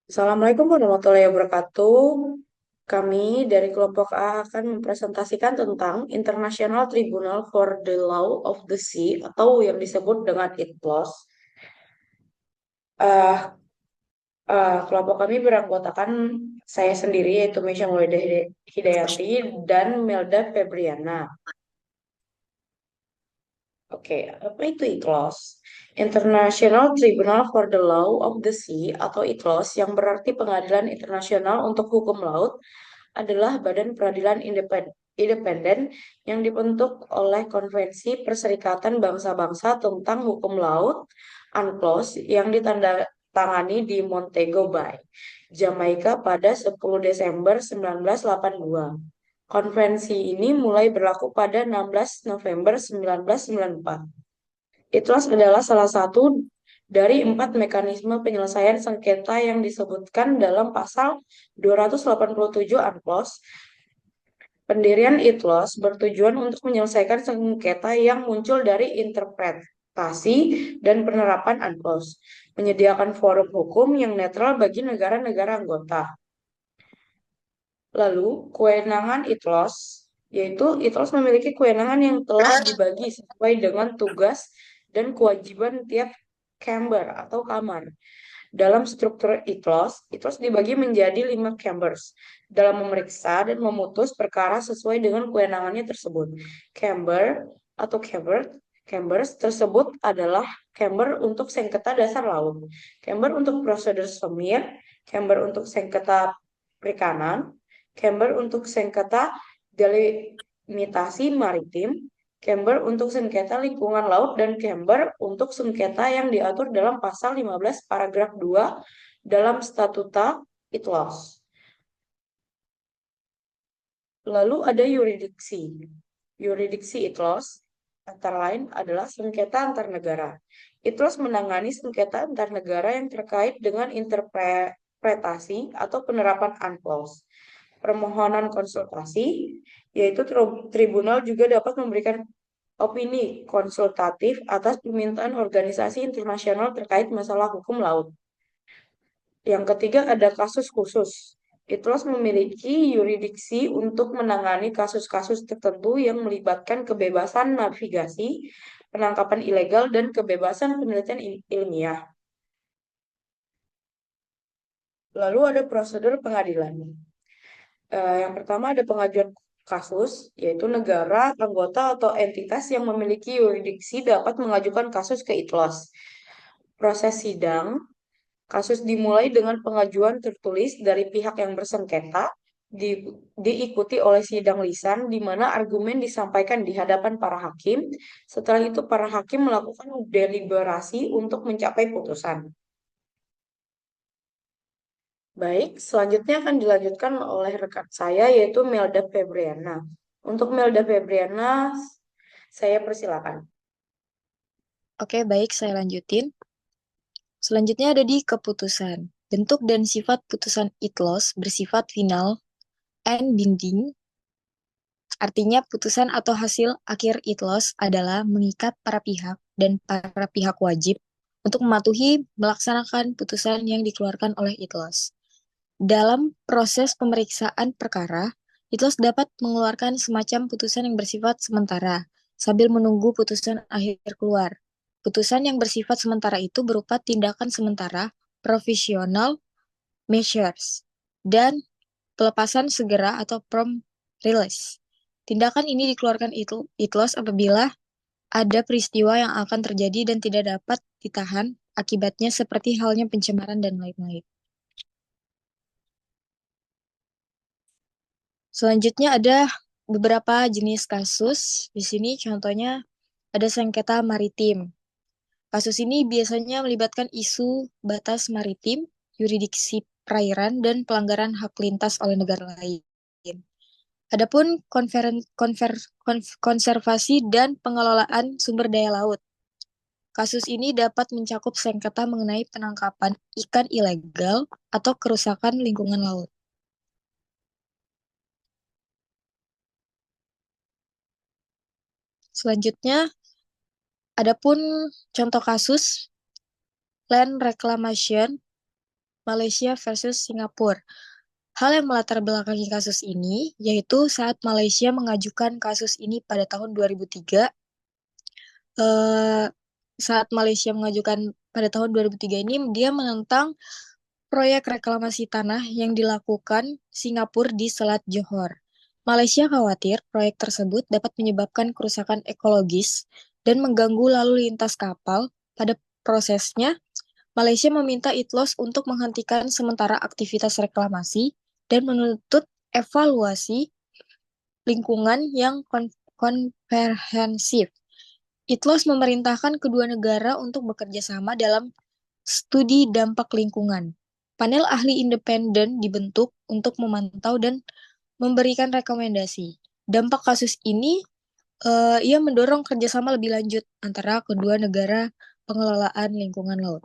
Assalamualaikum warahmatullahi wabarakatuh. Kami dari kelompok A akan mempresentasikan tentang International Tribunal for the Law of the Sea atau yang disebut dengan ITLOS. Eh, Kelompok kami beranggotakan saya sendiri yaitu Mesya Maulida Hidayanti dan Melda Febriana. Oke, apa itu ITLOS? International Tribunal for the Law of the Sea atau ITLOS yang berarti Pengadilan Internasional untuk Hukum Laut adalah badan peradilan independen yang dibentuk oleh Konvensi Perserikatan Bangsa-Bangsa tentang Hukum Laut (UNCLOS) yang ditandatangani di Montego Bay, Jamaika pada 10 Desember 1982. Konvensi ini mulai berlaku pada 16 November 1994. Itulah adalah salah satu dari 4 mekanisme penyelesaian sengketa yang disebutkan dalam pasal 287 UNCLOS. Pendirian ITLOS bertujuan untuk menyelesaikan sengketa yang muncul dari interpretasi dan penerapan UNCLOS, menyediakan forum hukum yang netral bagi negara-negara anggota. Lalu, kewenangan ITLOS, yaitu ITLOS memiliki kewenangan yang telah dibagi sesuai dengan tugas dan kewajiban tiap chamber atau kamar. Dalam struktur ITLOS, ITLOS dibagi menjadi 5 chambers dalam memeriksa dan memutus perkara sesuai dengan kewenangannya tersebut. Chamber atau chambers tersebut adalah chamber untuk sengketa dasar laut, chamber untuk prosedur semir, chamber untuk sengketa perikanan, chamber untuk sengketa delimitasi maritim, chamber untuk sengketa lingkungan laut, dan chamber untuk sengketa yang diatur dalam pasal 15 paragraf 2 dalam Statuta ITLOS. Lalu ada yuridiksi. Yuridiksi ITLOS antara lain adalah sengketa antar negara. ITLOS menangani sengketa antar negara yang terkait dengan interpretasi atau penerapan UNCLOS. Permohonan konsultasi, yaitu tribunal juga dapat memberikan opini konsultatif atas permintaan organisasi internasional terkait masalah hukum laut. Yang ketiga ada kasus khusus. ITLOS memiliki yuridiksi untuk menangani kasus-kasus tertentu yang melibatkan kebebasan navigasi, penangkapan ilegal, dan kebebasan penelitian ilmiah. Lalu ada prosedur pengadilan. Yang pertama ada pengajuan kasus, yaitu negara, anggota, atau entitas yang memiliki yuridiksi dapat mengajukan kasus ke ITLOS. Proses sidang, kasus dimulai dengan pengajuan tertulis dari pihak yang bersengketa, diikuti oleh sidang lisan, di mana argumen disampaikan di hadapan para hakim. Setelah itu, para hakim melakukan deliberasi untuk mencapai putusan. Baik, selanjutnya akan dilanjutkan oleh rekan saya yaitu Melda Febriana. Untuk Melda Febriana, saya persilakan. Oke, baik, saya lanjutin. Selanjutnya ada di keputusan. Bentuk dan sifat putusan ITLOS bersifat final and binding. Artinya putusan atau hasil akhir ITLOS adalah mengikat para pihak dan para pihak wajib untuk mematuhi melaksanakan putusan yang dikeluarkan oleh ITLOS. Dalam proses pemeriksaan perkara, ITLOS dapat mengeluarkan semacam putusan yang bersifat sementara sambil menunggu putusan akhir keluar. Putusan yang bersifat sementara itu berupa tindakan sementara, provisional measures, dan pelepasan segera atau prompt release. Tindakan ini dikeluarkan ITLOS apabila ada peristiwa yang akan terjadi dan tidak dapat ditahan akibatnya seperti halnya pencemaran dan lain-lain. Selanjutnya ada beberapa jenis kasus. Di sini contohnya ada sengketa maritim. Kasus ini biasanya melibatkan isu batas maritim, yuridiksi perairan, dan pelanggaran hak lintas oleh negara lain. Adapun konservasi dan pengelolaan sumber daya laut. Kasus ini dapat mencakup sengketa mengenai penangkapan ikan ilegal atau kerusakan lingkungan laut. Selanjutnya, adapun contoh kasus land reclamation. Malaysia versus Singapura. Hal yang melatar belakangi kasus ini yaitu saat Malaysia mengajukan kasus ini pada tahun 2003, eh, saat Malaysia mengajukan pada tahun 2003 ini, dia menentang proyek reklamasi tanah yang dilakukan Singapura di Selat Johor. Malaysia khawatir proyek tersebut dapat menyebabkan kerusakan ekologis dan mengganggu lalu lintas kapal. Pada prosesnya, Malaysia meminta ITLOS untuk menghentikan sementara aktivitas reklamasi dan menuntut evaluasi lingkungan yang komprehensif. ITLOS memerintahkan kedua negara untuk bekerja sama dalam studi dampak lingkungan. Panel ahli independen dibentuk untuk memantau dan memberikan rekomendasi. Dampak kasus ini, ia mendorong kerjasama lebih lanjut antara kedua negara pengelolaan lingkungan laut.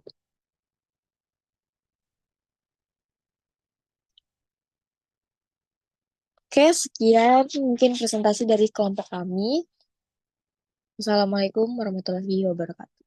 Oke, sekian mungkin presentasi dari kelompok kami. Assalamualaikum warahmatullahi wabarakatuh.